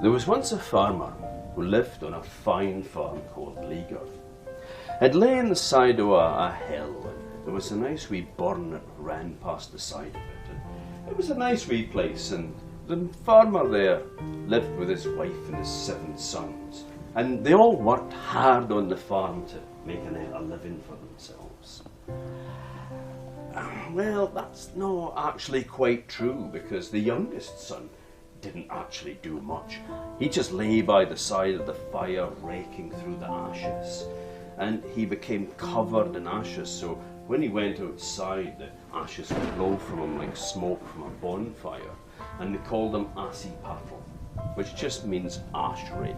There was once a farmer who lived on a fine farm called Leaguer. It lay in the side of a hill, and there was a nice wee burn that ran past the side of it. And it was a nice wee place, and the farmer there lived with his wife and his 7 sons. And they all worked hard on the farm to make a living for themselves. Well, that's not actually quite true, because the youngest son didn't actually do much. He just lay by the side of the fire raking through the ashes, and he became covered in ashes, so when he went outside the ashes would blow from him like smoke from a bonfire, and they called him ansipattle, which just means ash raker.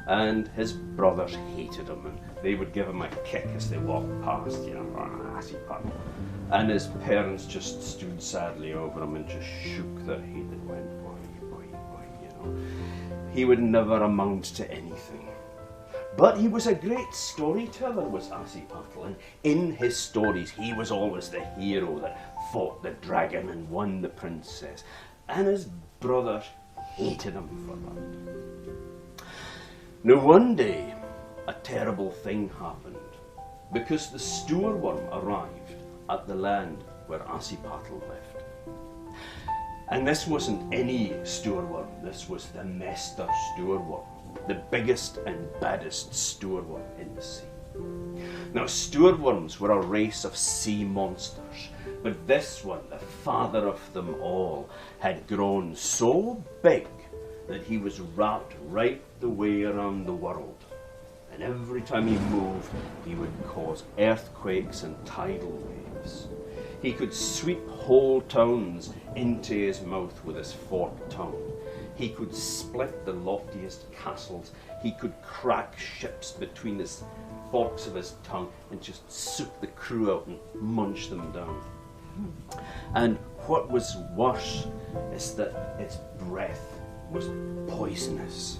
And his brothers hated him, and they would give him a kick as they walked past, ansipattle. And his parents just stood sadly over him and just shook their head and went, boy, He would never amount to anything. But he was a great storyteller, was ansipattle, and in his stories he was always the hero that fought the dragon and won the princess. And his brothers hated him for that. Now one day, a terrible thing happened, because the stoor worm arrived at the land where ansipattle lived. And this wasn't any stoor worm, this was the Mester stoor worm, the biggest and baddest stoor worm in the sea. Now stoor worms were a race of sea monsters, but this one, the father of them all, had grown so big that he was wrapped right the way around the world. And every time he moved, he would cause earthquakes and tidal waves. He could sweep whole towns into his mouth with his forked tongue. He could split the loftiest castles. He could crack ships between his forks of his tongue and just suck the crew out and munch them down. And what was worse is that its breath was poisonous.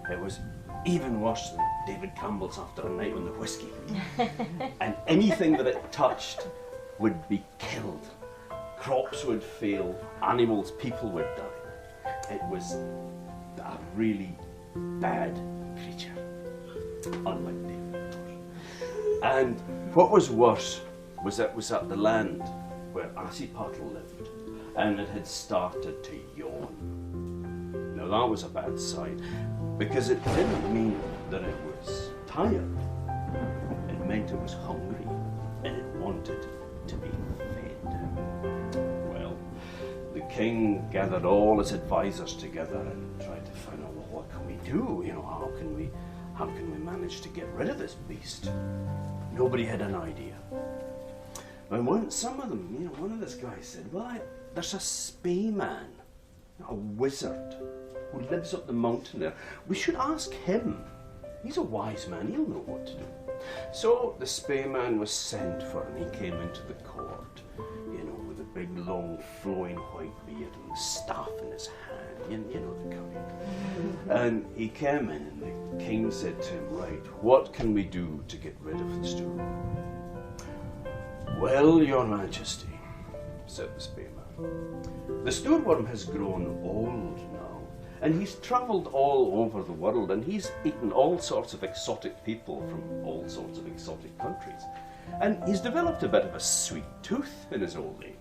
It was even worse than David Campbell's after a night on the whiskey. And anything that it touched would be killed. Crops would fail, animals, people would die. It was a really bad creature, unlike David. And what was worse was that it was at the land where ansipattle lived, and it had started to yawn. Now that was a bad sign, because it didn't mean that it was tired. It meant it was hungry, and it wanted to be fed. Well, the king gathered all his advisors together and tried to find out, well, what can we do? How can we manage to get rid of this beast? Nobody had an idea. And one of these guys said, well, there's a spaeman, a wizard, who lives up the mountain there. We should ask him. He's a wise man, he'll know what to do. So the spaeman was sent for, and he came into the court, with a big, long, flowing white beard and the staff in his hand, the kind. And he came in, and the king said to him, right, what can we do to get rid of the stoor? Well, your majesty, said the spaeman, the stoor worm has grown old now, and he's travelled all over the world, and he's eaten all sorts of exotic people from all sorts of exotic countries. And he's developed a bit of a sweet tooth in his old age.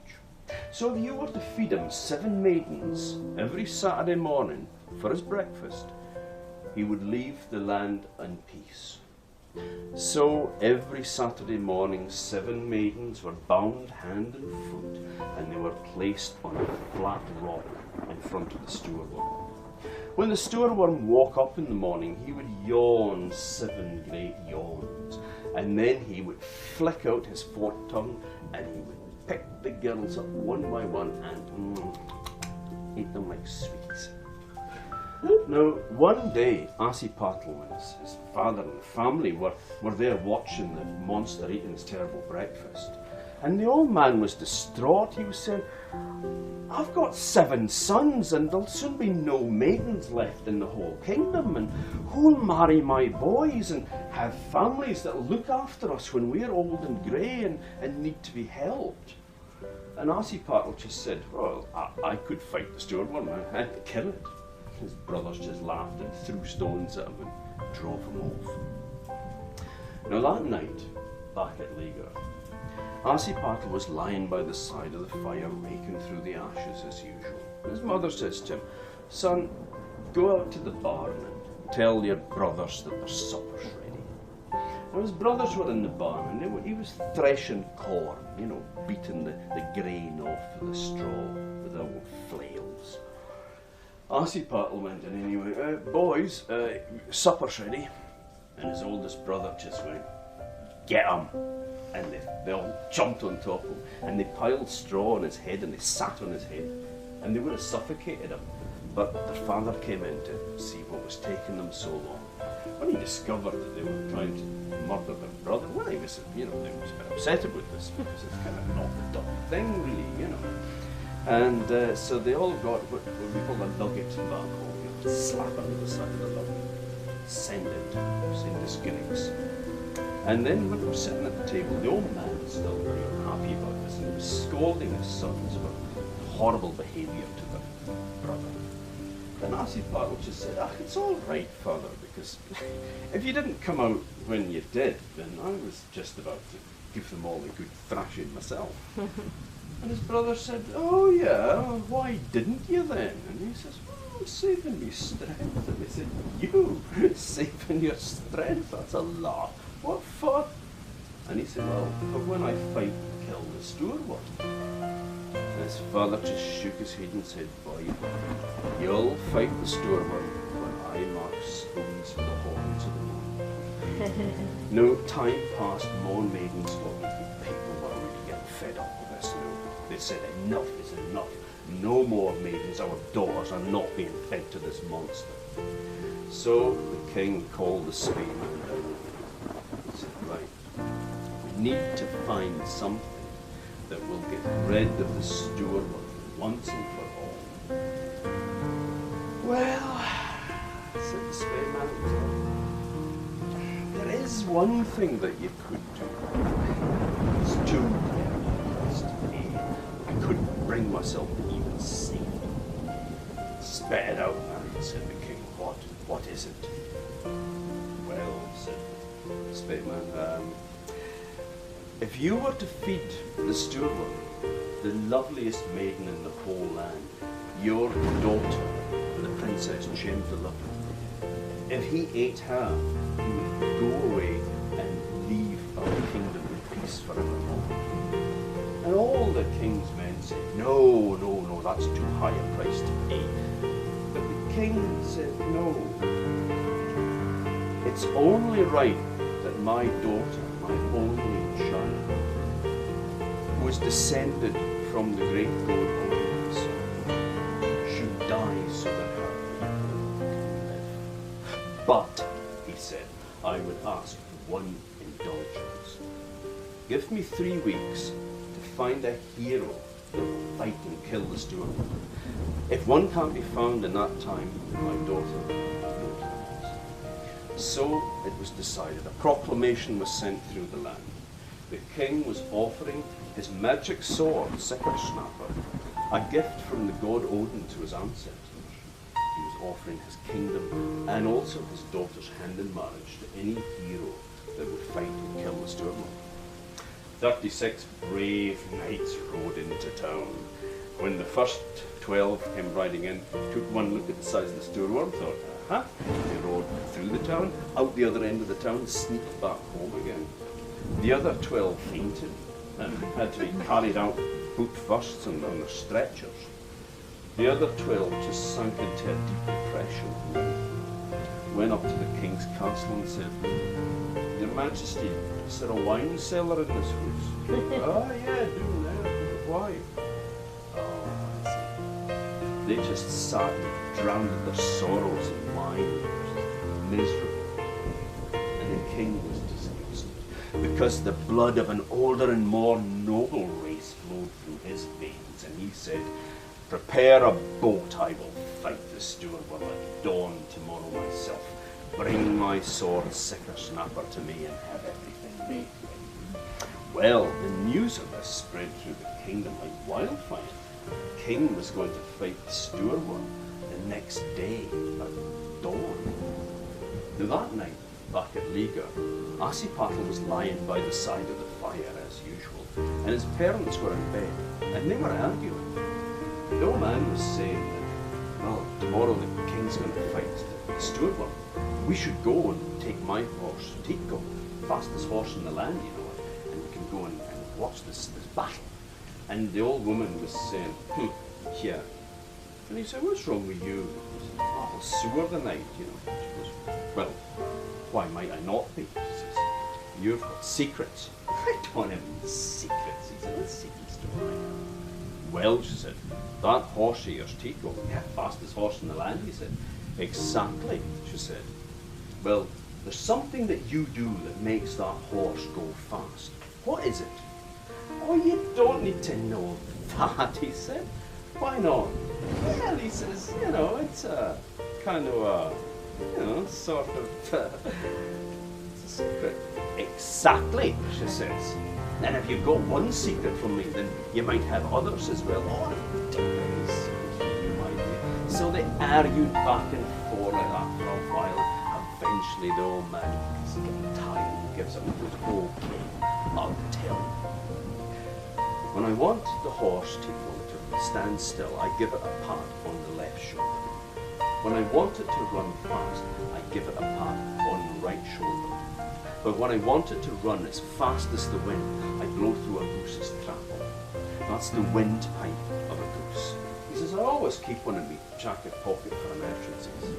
So if you were to feed him 7 maidens every Saturday morning for his breakfast, he would leave the land in peace. So every Saturday morning 7 maidens were bound hand and foot, and they were placed on a flat rock in front of the stoor worm. When the stoor worm woke up in the morning, he would yawn 7 great yawns, and then he would flick out his forked tongue, and he would pick the girls up one by one and eat them like sweets. Now, one day, ansipattle and his father and family were there watching the monster eating his terrible breakfast. And the old man was distraught. He was saying, I've got 7 sons, and there'll soon be no maidens left in the whole kingdom, and who'll marry my boys and have families that'll look after us when we're old and grey and need to be helped? And ansipattle just said, well, I could fight the stoor worm, I'd kill it. His brothers just laughed and threw stones at him and drove him off. Now that night, back at Lager, Ansipattle was lying by the side of the fire, raking through the ashes as usual. His mother says to him, "Son, go out to the barn and tell your brothers that their supper's ready." Now his brothers were in the barn, and he was threshing corn, beating the grain off the straw with old flails. Ansipattle went in and he went, "Boys, supper's ready." And his oldest brother just went, "Get him!" And they all jumped on top of him, and they piled straw on his head, and they sat on his head, and they would have suffocated him. But their father came in to see what was taking them so long. When he discovered that they were trying to murder their brother, well, he was, they was a bit upset about this, because it's kind of not the done thing, really, And so they all got what we call a nugget back home, slap it on the side of the lug, send this Greeks. And then when we were sitting at the table, the old man was still very unhappy about this, and he was scolding his sons about horrible behaviour to their brother. And Ansipattle just said, "It's all right, father, because if you didn't come out when you did, then I was just about to give them all a good thrashing myself." And his brother said, "Oh yeah, why didn't you then?" And he says, "Well, I'm saving my strength." And they said, "You saving your strength? That's a lot. What for?" And he said, "Well, for when I fight and kill the stoor one." And his father just shook his head and said, "Boy, you'll fight the stoor one when I mark stones for the horns of the moon." No, time passed, more maidens got me. People were really getting fed up with this now. They said, "Enough is enough. No more maidens. Our daughters are not being fed to this monster." So the king called the spearman down. He said, "Right, we need to find something that will get rid of the stoor once and for all." "Well," said the spearman, "there is one thing that you could do. It's too dangerous to me. I couldn't bring myself to even say it." "Spit it out, man," said the king. What is it?" "Well," said the spearman, "if you were to feed the stoor, the loveliest maiden in the whole land, your daughter, the princess Chamberlain, if he ate her, he would go away and leave our kingdom in peace forevermore." And all the king's men said, no, that's too high a price to pay." But the king said, "No, it's only right that my daughter, my only child, who is descended from the great god Odin, should die so that her people can live. But," he said, "I would ask one indulgence. Give me 3 weeks to find a hero that will fight and kill the stoor. If one can't be found in that time, my daughter will die." So it was decided. A proclamation was sent through the land. The king was offering his magic sword, Snapper, a gift from the god Odin to his ancestors. He was offering his kingdom and also his daughter's hand in marriage to any hero that would fight and kill the stoor. 36 brave knights rode into town. When the first 12 came riding in, took one look at the size of the stoor worm, thought, "Aha!" They rode through the town, out the other end of the town, sneaked back home again. The other 12 fainted and had to be carried out foot first and on their stretchers. The other 12 just sank into a deep depression. Went up to the king's castle and said, "Your Majesty, is there a wine cellar in this house?" "Oh yeah, do now. Why?" "Oh, I see." They just sat and drowned their sorrows in wine. Miserable. And the king was disgusted, because the blood of an older and more noble race flowed through his veins, and he said, "Prepare a boat, I will fight the stoor at dawn tomorrow myself. Bring my sword, Snapper, to me and have everything made ready." Well, the news of this spread through the kingdom like wildfire. The king was going to fight the stoor, the next day at dawn. Now that night, back at Liga, Ansipattle was lying by the side of the fire as usual, and his parents were in bed, and they were arguing. The old man was saying that, well, tomorrow the king's going to fight the stoor. We should go and take my horse, Tico, fastest horse in the land, you know, and we can go and watch this battle. And the old woman was saying, yeah. And he said, what's wrong with you? He said, oh, I'll sewer the night, you know. She goes, well, why might I not be? She says, you've got secrets. I don't have any secrets. He said, what secrets do I have? Well, she said, that horse of yours, Tico, yeah, fastest horse in the land, he said. Exactly, she said. Well, there's something that you do that makes that horse go fast. What is it? Oh, you don't need to know that, he said. Why not? Well, he says, you know, it's a kind of a, you know, sort of, it's a secret. Exactly, she says. And if you've got one secret from me, then you might have others as well. Oh, you might be. So they argued back and forth like that for a while. Eventually the old man gets getting tired and gives up and goes, okay, I'll tell you. When I want the horse to stand still, I give it a pat on the left shoulder. When I want it to run fast, I give it a pat on the right shoulder. But when I want it to run as fast as the wind, I blow through a goose's thrapple. That's the windpipe of a goose. He says, I always keep one in my jacket pocket for emergencies.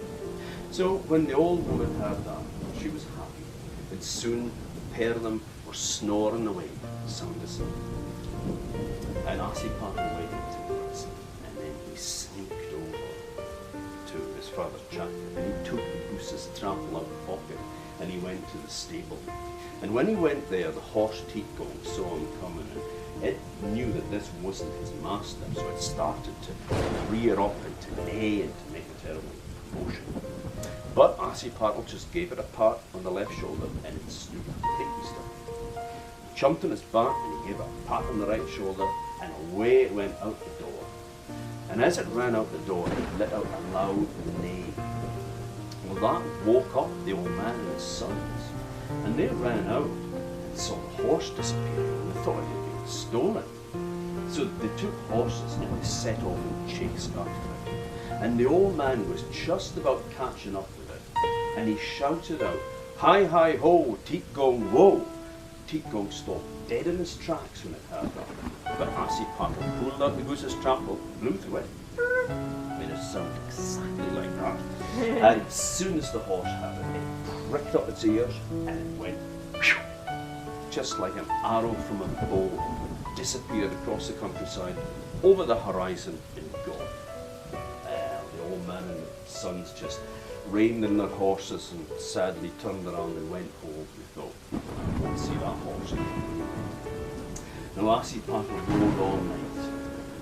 So when the old woman heard that, she was happy, and soon the pair of them were snoring away, sound asleep. And Ansipattle waited to listen, and then he sneaked over to his father's jacket, and he took the goose's thrapple out of the pocket, and he went to the stable. And when he went there, the horse Tico saw him coming, and it knew that this wasn't his master, so it started to rear up and to neigh and to make a terrible motion. But Ansipattle just gave it a pat on the left shoulder, and it stood completely still. He jumped on his back, and he gave it a pat on the right shoulder, and away it went out the door. And as it ran out the door, it let out a loud neigh. Well, that woke up the old man and his sons, and they ran out and saw the horse disappearing, and they thought it had been stolen. So they took horses and they set off and chased after it. And the old man was just about catching up with it, and he shouted out, hi, hi, ho, Tico, whoa. Tico stopped dead in his tracks when it heard that. But Ansipattle pulled out the goose's thrapple, blew through it, made it sound exactly like that. And as soon as the horse had it, it pricked up its ears and it went whew, just like an arrow from a bow, disappeared across the countryside, over the horizon and gone. The old man and the sons just reined in their horses and sadly turned around and went home. They thought, I won't see that horse again. Now Ansipattle rode all night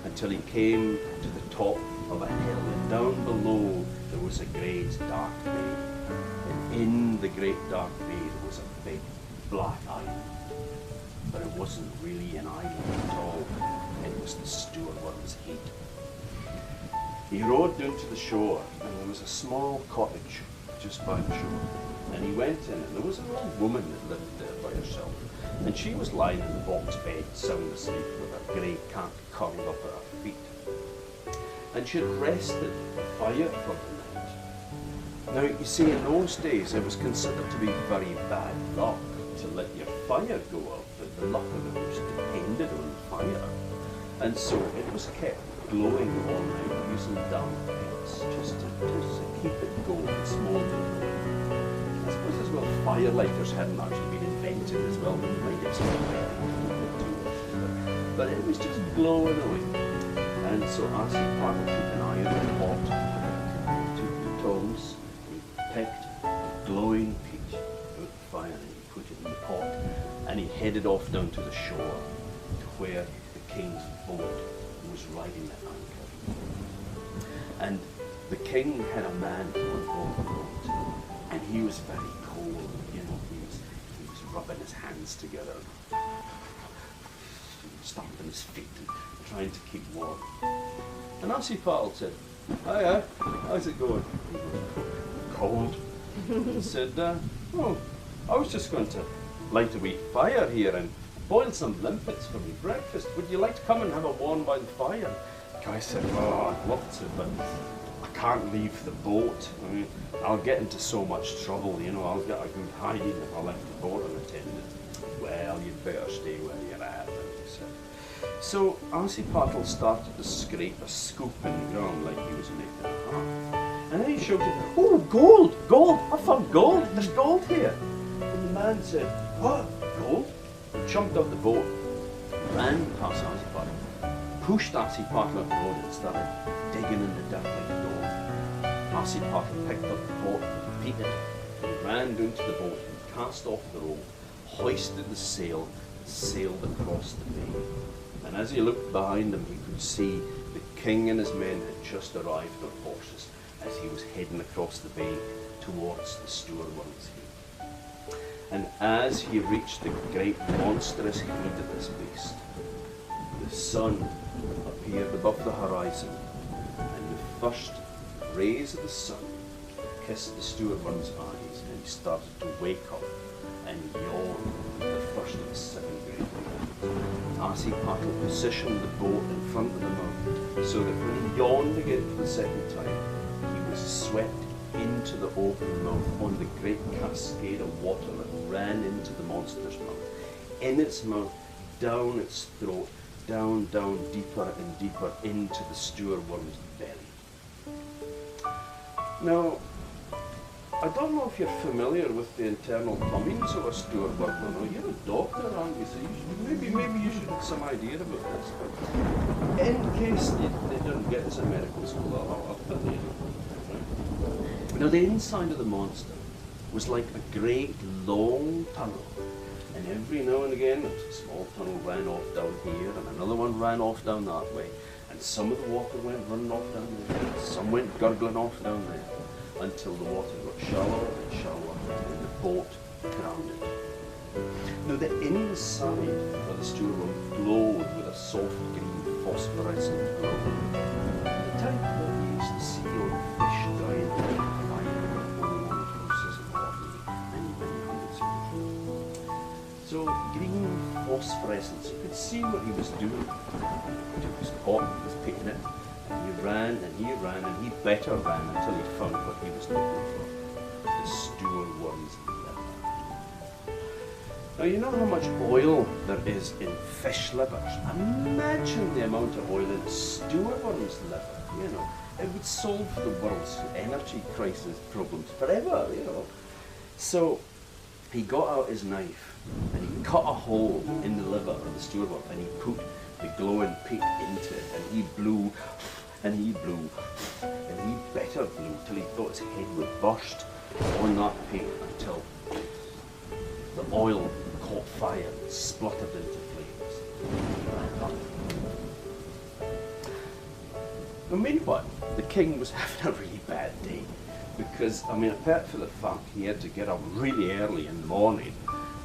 until he came to the top of a hill, and down below there was a great dark bay, and in the great dark bay there was a big black island, but it wasn't really an island at all. It was the stoorworm's head. He rode down to the shore, and there was a small cottage just by the shore, and he went in, and there was an old woman that lived there by herself, and she was lying in the box bed sound asleep with a grey cat curled up at her feet. And she had rested the fire for the night. Now, you see, in those days it was considered to be very bad luck to let your fire go out, but the luck of it was depended on the fire. And so it was kept glowing all night using damp paints just to keep it going, smoldering. I suppose as well firelighters hadn't actually been invented as well, but you might have seen but it was just glowing away. And so Ansipattle took an iron pot, he took the tongs, he picked a glowing peach out of the fire, and he put it in the pot, and he headed off down to the shore to where the king's boat was riding at anchor. And the king had a man on board the boat, and he was very cold, you know, he was rubbing his hands together, stamping his feet and trying to keep warm. And Ansipattle said, Hiya, how's it going? Cold. He said, oh, I was just going to light a wee fire here and boil some limpets for me breakfast. Would you like to come and have a warm by the fire? The guy said, oh, I'd love to, but I can't leave the boat. I mean, I'll get into so much trouble, you know, I'll get a good hiding if I left the boat unattended. Well, you'd better stay where you're at, he said. So Ansipattle started to scrape a scoop in the ground like he was making a heart. And then he shouted, oh, gold, gold, I found gold, there's gold here. And the man said, what, gold? He jumped off the boat, ran past Ansipattle, pushed Ansipattle off the boat and started digging in the dirt like a dog. Ansipattle picked up the boat, beat it, and ran down to the boat and cast off the rope, hoisted the sail, and sailed across the bay. And as he looked behind him, he could see the king and his men had just arrived on horses as he was heading across the bay towards the stoor one's head. And as he reached the great monstrous head of this beast, the sun appeared above the horizon, and the first rays of the sun kissed the stoor one's eyes, and he started to wake up and yawn with the first of the 7 great yawns. Ansipattle positioned the boat in front of the mouth so that when he yawned again for the second time, he was swept into the open mouth on the great cascade of water that ran into the monster's mouth. In its mouth, down its throat, down, deeper and deeper into the stoor worm's belly. Now, I don't know if you're familiar with the internal plumbings of a stoor worm. No, you're a doctor, aren't you? So maybe you should have some idea about this. But in case they didn't get this in medical school, I'll fill you in. Now, the inside of the monster was like a great long tunnel. And every now and again, a small tunnel ran off down here, and another one ran off down that way. And some of the water went running off down there, and some went gurgling off down there, until the water got shallower and shallower, and the boat grounded. Now, the inside of the stoor room glowed with a soft green phosphorescent glow. The type that we used to see on fish dying in the fire in old houses in Orkney many hundreds of years ago. So, green phosphorescence, you could see what he was doing. He took his pot, he was picking it, and he ran and he ran and he better ran until he found what he was looking for, the stoor worm's liver. Now, you know how much oil there is in fish livers? Imagine the amount of oil in stoor worm's liver, you know. It would solve the world's energy crisis problems forever, you know. So, he got out his knife and he cut a hole in the liver of the stoor worm and he put the glowing peat into it, and he blew and he blew and he better blew till he thought his head would burst on that peat until the oil caught fire and spluttered into flames. Now, meanwhile, the king was having a really bad day because, I mean, apart from the fact he had to get up really early in the morning,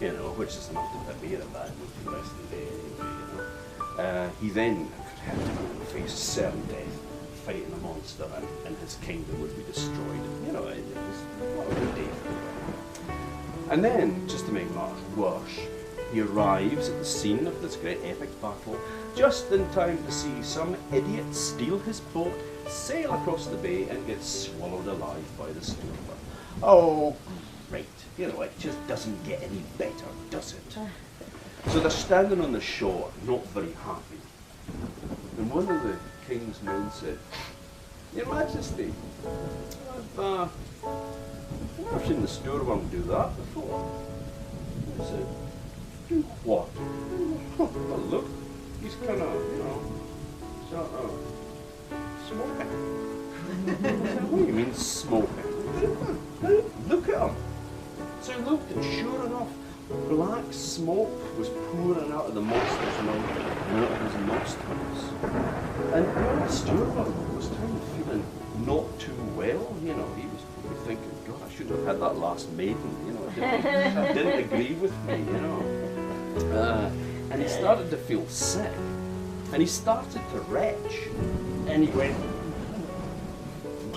you know, which is enough to put me in a bad mood for the rest of the day anyway, you know. He then had to go and face certain death, fighting a monster, and his kingdom would be destroyed. You know, it was not a good day for him. And then, just to make matters worse, he arrives at the scene of this great epic battle, just in time to see some idiot steal his boat, sail across the bay, and get swallowed alive by the stoor worm. Oh, great. You know, it just doesn't get any better, does it? So they're standing on the shore, not very happy. And one of the king's men said, Your Majesty, I've never seen the stoor worm do that before. He said, do what? Well, look, he's kind of, you know, sort of smoking. I said, what do you mean smoking? Look at him. So he looked, and sure enough, black smoke was pouring out of the monster's mouth and out of his nostrils. And the stoor worm was kind of feeling not too well, you know. He was probably thinking, God, I should have had that last maiden, you know. It didn't agree with me, you know. And he started to feel sick. And he started to retch. And he went,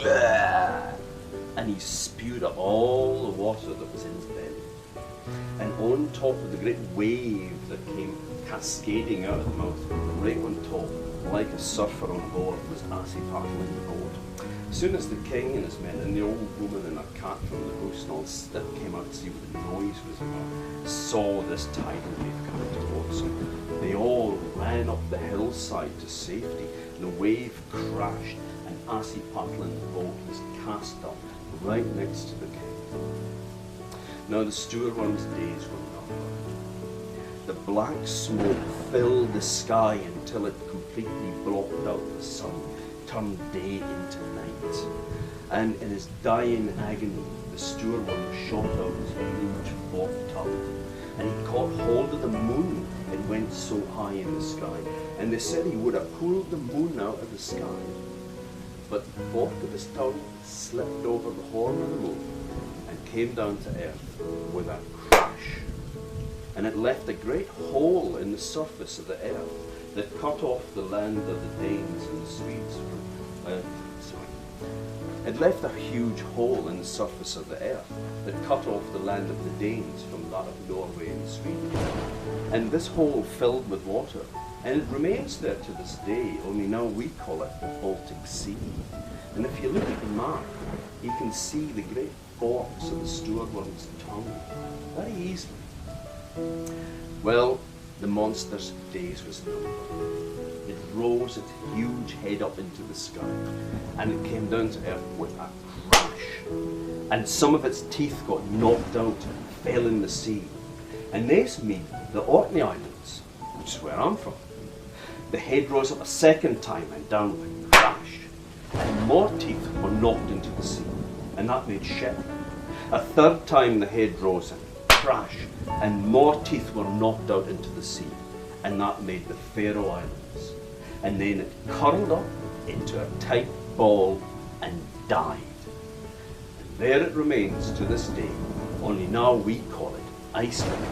and he spewed up all the water that was in his belly. And on top of the great wave that came cascading out of the mouth, right on top, like a surfer on board, was Ansipattle in the boat. As soon as the king and his men and the old woman and her cat from the house and all that came out to see what the noise was about, saw this tidal wave coming towards them, they all ran up the hillside to safety. The wave crashed, and Ansipattle in the boat was cast up right next to the king. Now the stoorworm's days were numbered. The black smoke filled the sky until it completely blocked out the sun, turned day into night. And in his dying agony, the stoorworm shot out his huge forked tongue, and he caught hold of the moon. It went so high in the sky, and they said he would have pulled the moon out of the sky. But the fork of his tongue slipped over the horn of the moon and came down to earth with a crash. And it left a great hole in the surface of the earth that cut off the land of the Danes and the Swedes from, It left a huge hole in the surface of the earth that cut off the land of the Danes from that of Norway and Sweden. And this hole filled with water, and it remains there to this day, only now we call it the Baltic Sea. And if you look at the map, you can see the great forks of the stoorworm's tongue very easily. Well, the monster's days was numbered. It rose its huge head up into the sky, and it came down to earth with a crash. And some of its teeth got knocked out and fell in the sea. And this made the Orkney Islands, which is where I'm from. The head rose up a second time and down with a crash. And more teeth were knocked into the sea, and that made Shetland. A third time the head rose and crash, and more teeth were knocked out into the sea, and that made the Faroe Islands. And then it curled up into a tight ball and died. And there it remains to this day, only now we call it Iceland.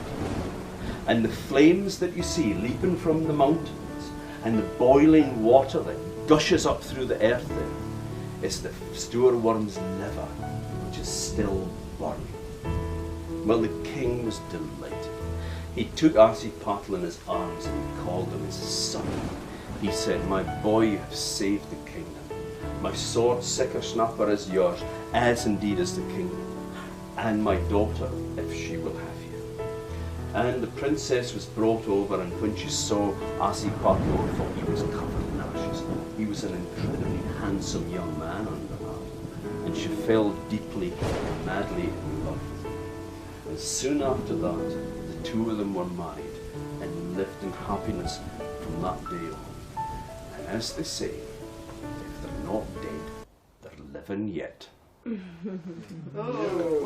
And the flames that you see leaping from the mountains, and the boiling water that gushes up through the earth there, is the stoorworm's liver, which is still burning. Well, the king was delighted. He took Ansipattle in his arms and he called him his son. He said, "My boy, you have saved the kingdom. My sword, Sickersnapper, is yours, as indeed is the kingdom, and my daughter, if she will have you." And the princess was brought over, and when she saw Ansipattle, thought he was covered in ashes. He was an incredibly handsome young man under that, and she fell deeply and madly in love with him. And soon after that, the two of them were married and lived in happiness from that day on. And as they say, if they're not dead, they're living yet. Oh.